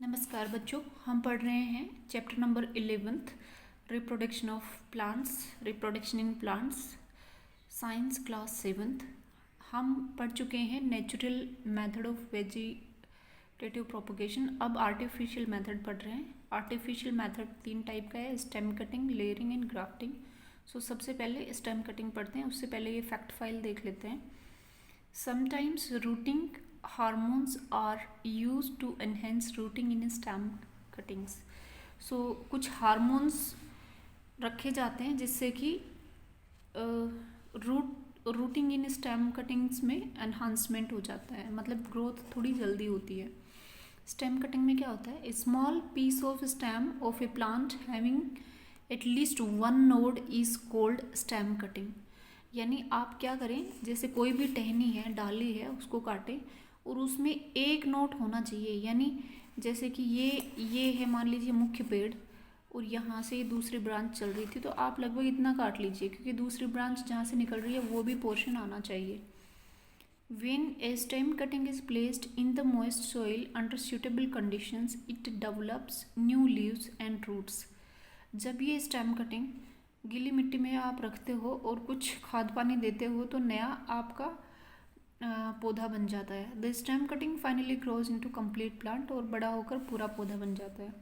नमस्कार बच्चों, हम पढ़ रहे हैं chapter number 11th reproduction of plants, reproduction in plants, science class 7th। हम पढ़ चुके हैं natural method of vegetative propagation. अब आर्टिफिशियल मेथड पढ़ रहे हैं। आर्टिफिशियल मेथड 3 टाइप का है, stem cutting, layering and grafting. सबसे पहले स्टेम कटिंग पढ़ते हैं, उससे पहले ये फैक्ट फाइल देख लेते हैं। Sometimes rooting hormones are used to enhance rooting in stem cuttings. कुछ हार्मोन्स रखे जाते हैं जिससे कि रूटिंग इन स्टेम कटिंग्स में एनहांसमेंट हो जाता है, मतलब ग्रोथ थोड़ी जल्दी होती है। स्टेम कटिंग में क्या होता है, small piece of stem of a plant having at least one node is called stem cutting. यानी आप क्या करें, जैसे कोई भी टहनी है, डाली है, उसको काटें और उसमें एक नोट होना चाहिए। यानी जैसे कि ये है, मान लीजिए मुख्य पेड़, और यहाँ से दूसरी ब्रांच चल रही थी, तो आप लगभग इतना काट लीजिए, क्योंकि दूसरी ब्रांच जहाँ से निकल रही है वो भी पोर्शन आना चाहिए। When a stem cutting is placed in the moist soil under suitable conditions, it develops new leaves and roots. जब ये स्टेम कटिंग गीली मिट्टी में आप रखते हो और कुछ खाद पानी देते हो तो नया आपका पौधा बन जाता है। The stem cutting finally grows into complete plant, और बड़ा होकर पूरा पौधा बन जाता है।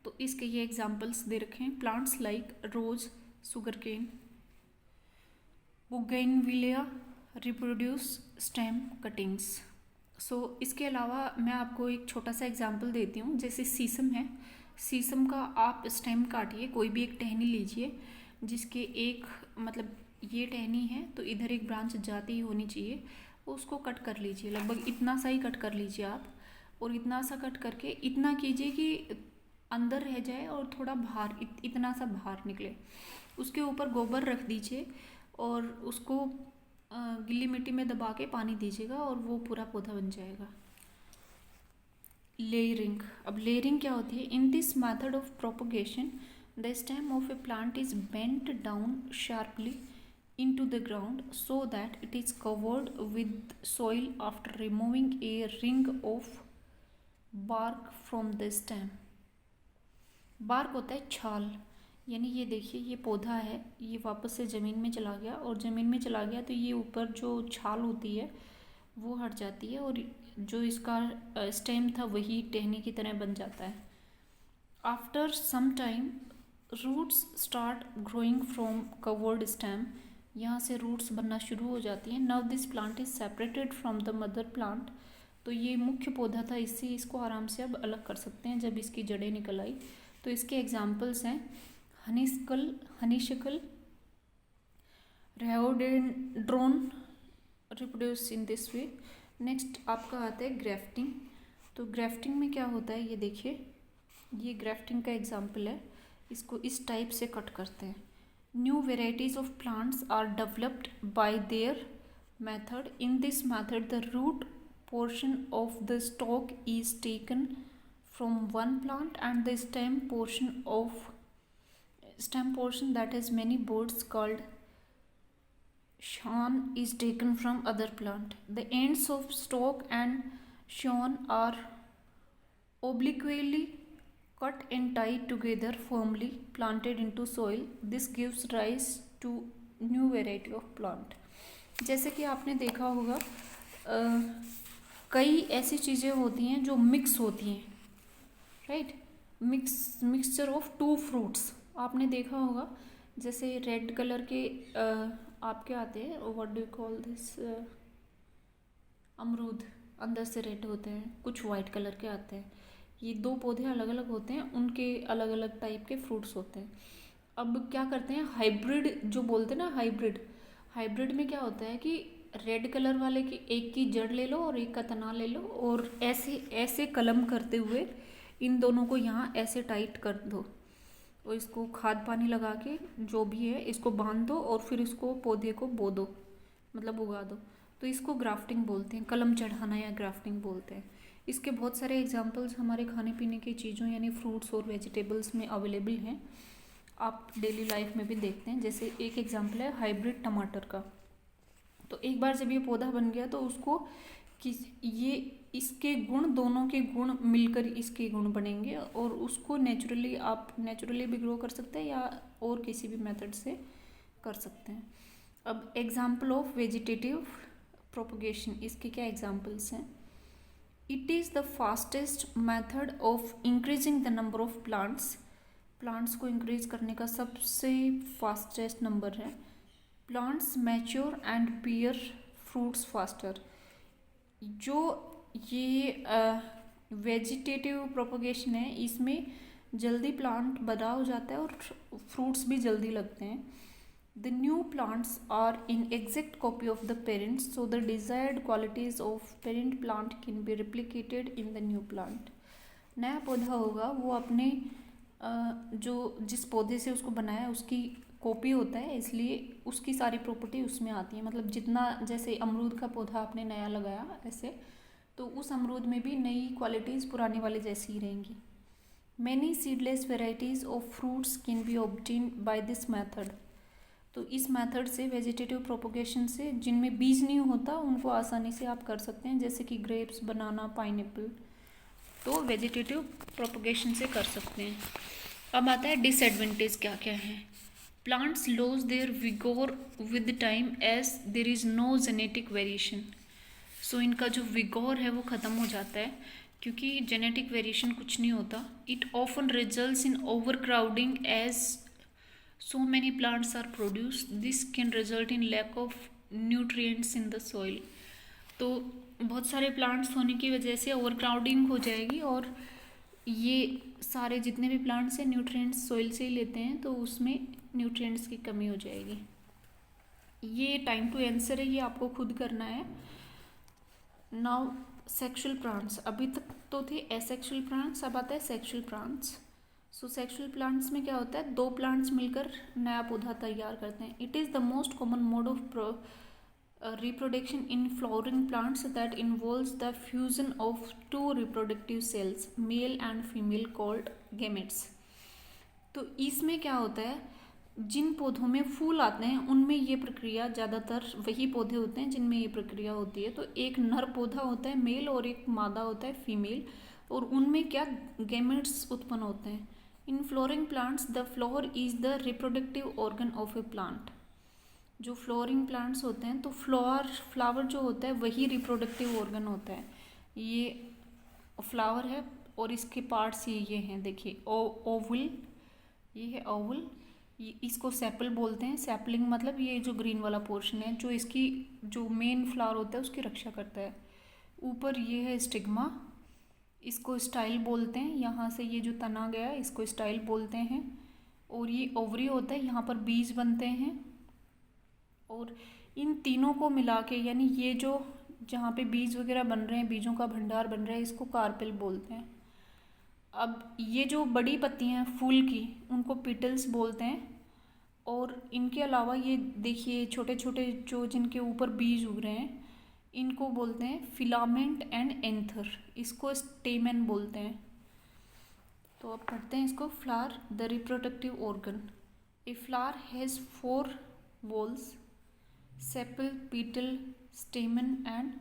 तो इसके ये एग्जांपल्स दे रखे हैं, plants like rose, sugar cane, bougainvillea reproduce stem cuttings. इसके अलावा मैं आपको एक छोटा सा एग्जांपल देती हूँ। जैसे शीशम है, शीशम का आप स्टेम काटिए, कोई भी एक टहनी लीजिए जिसके एक, मतलब ये टहनी है तो इधर एक ब्रांच जाती ही होनी चाहिए, उसको कट कर लीजिए, लगभग इतना सा ही कट कर लीजिए आप। और इतना सा कट करके इतना कीजिए कि अंदर रह जाए और थोड़ा बाहर, इतना सा बाहर निकले। उसके ऊपर गोबर रख दीजिए और उसको गीली मिट्टी में दबा के पानी दीजिएगा और वो पूरा पौधा बन जाएगा। लेयरिंग, अब लेयरिंग क्या होती है? In this method of propagation the stem of a plant is bent down sharply into the ground so that it is covered with soil after removing a ring of bark from the stem. bark होता है छाल, यानी ये देखिए, ये पौधा है, ये वापस से ज़मीन में चला गया, और ज़मीन में चला गया तो ये ऊपर जो छाल होती है वो हट जाती है और जो इसका स्टेम था वही टहनी की तरह बन जाता है। After some time roots start growing from covered stem, यहाँ से रूट्स बनना शुरू हो जाती हैं। Now this plant is separated from the mother plant, तो ये मुख्य पौधा था, इससे इसको आराम से अब अलग कर सकते हैं जब इसकी जड़ें निकल आई। तो इसके एग्जाम्पल्स हैं honeysuckle, rhododendron reproduce in this way. Next आपका आता है ग्राफ्टिंग। तो ग्राफ्टिंग में क्या होता है, ये देखिए, ये ग्राफ्टिंग का एग्जाम्पल है। इसको इस टाइप से कट करते हैं। New varieties of plants are developed by their method. In this method, the root portion of the stalk is taken from one plant and the stem portion that has many buds called shoon is taken from other plant. The ends of stalk and shoon are obliquely cut and tied together firmly planted into soil. This gives rise to new variety of plant. जैसे कि आपने देखा होगा, कई ऐसी चीज़ें होती हैं जो मिक्स होती हैं, right? Mixture of two fruits आपने देखा होगा। जैसे रेड कलर के आपके आते हैं, what do you call this, अमरूद अंदर से रेड होते हैं, कुछ वाइट कलर के आते हैं। ये दो पौधे अलग अलग होते हैं, उनके अलग अलग टाइप के फ्रूट्स होते हैं। अब क्या करते हैं, हाइब्रिड जो बोलते हैं ना, हाइब्रिड में क्या होता है कि रेड कलर वाले की एक की जड़ ले लो और एक का तना ले लो, और ऐसे ऐसे कलम करते हुए इन दोनों को यहाँ ऐसे टाइट कर दो और इसको खाद पानी लगा के जो भी है इसको बांध दो और फिर इसको पौधे को बो दो, मतलब उगा दो। तो इसको ग्राफ्टिंग बोलते हैं, कलम चढ़ाना या ग्राफ्टिंग बोलते हैं। इसके बहुत सारे एग्जांपल्स हमारे खाने पीने की चीज़ों यानी फ्रूट्स और वेजिटेबल्स में अवेलेबल हैं, आप डेली लाइफ में भी देखते हैं। जैसे एक एग्जांपल है हाइब्रिड टमाटर का। तो एक बार जब ये पौधा बन गया तो उसको ये इसके गुण, दोनों के गुण मिलकर इसके गुण बनेंगे और उसको नेचुरली, आप नेचुरली भी ग्रो कर सकते हैं या और किसी भी मेथड से कर सकते हैं। अब एग्जाम्पल ऑफ वेजिटेटिव प्रोपगेशन, इसके क्या एग्जाम्पल्स हैं? It is the fastest method of increasing the number of plants, plants को इंक्रीज करने का सबसे फास्टेस्ट नंबर है। Plants mature and bear fruits faster. जो ये वेजिटेटिव प्रोपगेशन है, इसमें जल्दी प्लांट बड़ा हो जाता है और फ्रूट्स भी जल्दी लगते हैं। The new plants are an exact copy of the parents, so the desired qualities of parent plant can be replicated in the new plant. नया पौधा होगा वो अपने जो जिस पौधे से उसको बनाया उसकी कॉपी होता है, इसलिए उसकी सारी प्रॉपर्टी उसमें आती है। मतलब जितना, जैसे अमरूद का पौधा आपने नया लगाया ऐसे, तो उस अमरूद में भी नई क्वालिटीज़ पुराने वाले जैसी ही रहेंगी। Many seedless varieties of fruits can be obtained by this method. तो इस मेथड से, वेजिटेटिव प्रोपोगेशन से, जिनमें बीज नहीं होता उनको आसानी से आप कर सकते हैं, जैसे कि ग्रेप्स, बनाना, पाइनएप्पल, तो वेजिटेटिव प्रोपोगेशन से कर सकते हैं। अब आता है डिसएडवांटेज क्या क्या है। Plants lose their vigour with time as there is no genetic variation. So इनका जो विगोर है वो ख़त्म हो जाता है क्योंकि जेनेटिक वेरिएशन कुछ नहीं होता। It often results in over crowding as so many plants are produced. This can result in lack of nutrients in the soil. तो बहुत सारे प्लांट्स होने की वजह से ओवर क्राउडिंग हो जाएगी और ये सारे जितने भी प्लांट्स हैं न्यूट्रिएंट्स सॉइल से ही लेते हैं, तो उसमें न्यूट्रिएंट्स की कमी हो जाएगी। ये टाइम टू आंसर है, ये आपको खुद करना है। नाउ सेक्सुअल प्लांट्स, अभी तक तो थे एसेक्सुअल प्लांट्स, अब आता है सेक्सुअल प्लांट्स। सो सेक्सुअल प्लांट्स में क्या होता है, दो प्लांट्स मिलकर नया पौधा तैयार करते हैं। It is the most common mode of reproduction in flowering plants that involves the fusion of two reproductive cells, male and female, called gametes. तो इसमें क्या होता है, जिन पौधों में फूल आते हैं उनमें ये प्रक्रिया, ज़्यादातर वही पौधे होते हैं जिनमें ये प्रक्रिया होती है। तो एक नर पौधा होता है मेल और एक मादा होता है फीमेल, और उनमें क्या गेमेट्स उत्पन्न होते हैं। In flowering plants the flower is the reproductive organ of a plant. जो फ्लोरिंग प्लांट्स होते हैं तो फ्लावर जो होता है वही रिप्रोडक्टिव ऑर्गन होता है। ये फ्लावर है और इसके पार्ट्स ये हैं, देखिए ओवल, ये है ओवल, ये इसको सेपल बोलते हैं। सेपलिंग मतलब ये जो ग्रीन वाला पोर्शन है जो इसकी जो मेन फ्लावर होता है उसकी रक्षा करता है। ऊपर ये है स्टिग्मा, इसको स्टाइल बोलते हैं। यहाँ से ये जो तना गया है इसको स्टाइल बोलते हैं। और ये ओवरी होता है, यहाँ पर बीज बनते हैं। और इन तीनों को मिला के, यानी ये जो जहाँ पे बीज वगैरह बन रहे हैं, बीजों का भंडार बन रहा है, इसको कार्पेल बोलते हैं। अब ये जो बड़ी पत्तियाँ हैं फूल की, उनको पिटल्स बोलते हैं। और इनके अलावा ये देखिए छोटे छोटे जो जिनके ऊपर बीज उग रहे हैं, इनको बोलते हैं फिलामेंट एंड एंथर, इसको स्टेमन बोलते हैं। तो अब पढ़ते हैं इसको। Flower the reproductive organ. A flower has 4 walls, sepal, petal, स्टेमन and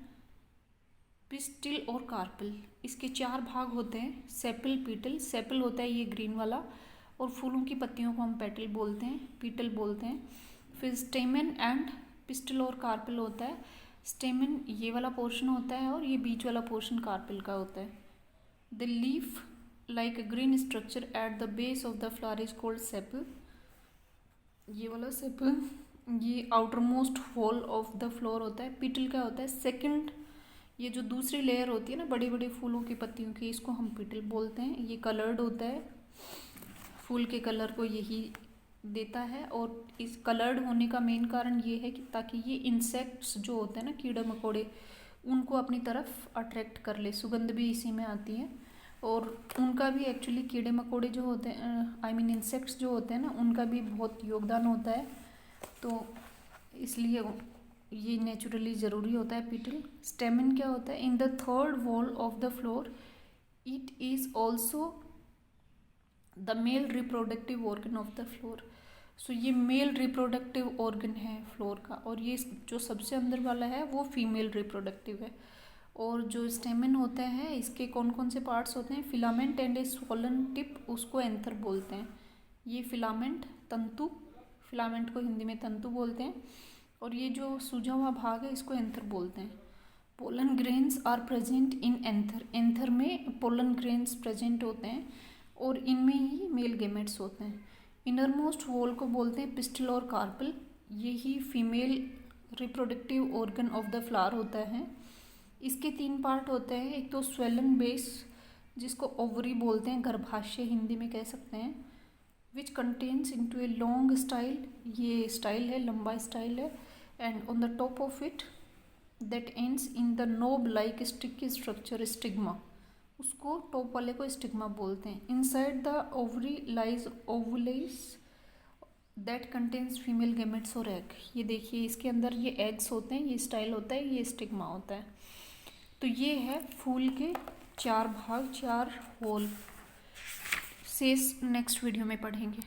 pistil और कार्पल। इसके 4 भाग होते हैं, सेपल, पीटल। सेपल होता है ये ग्रीन वाला, और फूलों की पत्तियों को हम पेटल बोलते हैं, पीटल बोलते हैं। फिर स्टेमन एंड पिस्टिल और कार्पल होता है। स्टेमन ये वाला पोर्शन होता है और ये बीच वाला पोर्शन कार्पेल का होता है। The leaf like a green structure at the base of the flower is called sepal. ये वाला सेपल, ये outer most whorl of the flower होता है। पीटल क्या होता है, सेकंड, ये जो दूसरी लेयर होती है ना बड़ी बड़ी फूलों की पत्तियों की, इसको हम पीटल बोलते हैं। ये कलर्ड होता है, फूल के कलर को यही देता है। और इस कलर्ड होने का मेन कारण ये है कि ताकि ये इंसेक्ट्स जो होते हैं ना, कीड़े मकोड़े, उनको अपनी तरफ अट्रैक्ट कर ले। सुगंध भी इसी में आती है। और उनका भी एक्चुअली, कीड़े मकोड़े जो होते हैं, आई मीन इंसेक्ट्स जो होते हैं ना, उनका भी बहुत योगदान होता है। तो इसलिए ये नेचुरली ज़रूरी होता है पीटल। स्टेमन क्या होता है, in the third whorl of the flower it is also the male reproductive organ of the flower. So ये मेल रिप्रोडक्टिव ऑर्गन है फ्लोर का, और ये जो सबसे अंदर वाला है वो फीमेल रिप्रोडक्टिव है। और जो स्टेमन होता है इसके कौन कौन से पार्ट्स होते हैं, filament and A swollen tip, उसको एंथर बोलते हैं। ये फिलामेंट तंतु, फिलामेंट को हिंदी में तंतु बोलते हैं, और ये जो सूजा हुआ भाग है इसको एंथर बोलते हैं। Pollen grains are present in anther, anther में पोलन ग्रेन्स प्रेजेंट होते हैं और इनमें ही मेल गेमेट्स होते हैं। इनरमोस्ट वॉल को बोलते हैं पिस्टल और कार्पल, यही female reproductive organ of the flower होता है। इसके 3 पार्ट होते हैं, एक तो स्वेलन बेस जिसको ओवरी बोलते हैं, गर्भाशय हिंदी में कह सकते हैं, which contains into a long style, ये स्टाइल है, लंबा स्टाइल है, and on the top of it that ends in the knob like sticky structure, stigma, उसको टॉप वाले को स्टिग्मा बोलते हैं। Inside the ovary lies ovules that contains female gametes और एग, ये देखिए इसके अंदर ये एग्स होते हैं, ये स्टाइल होता है, ये स्टिग्मा होता है। तो ये है फूल के 4 भाग, 4 होल। शेष नेक्स्ट वीडियो में पढ़ेंगे।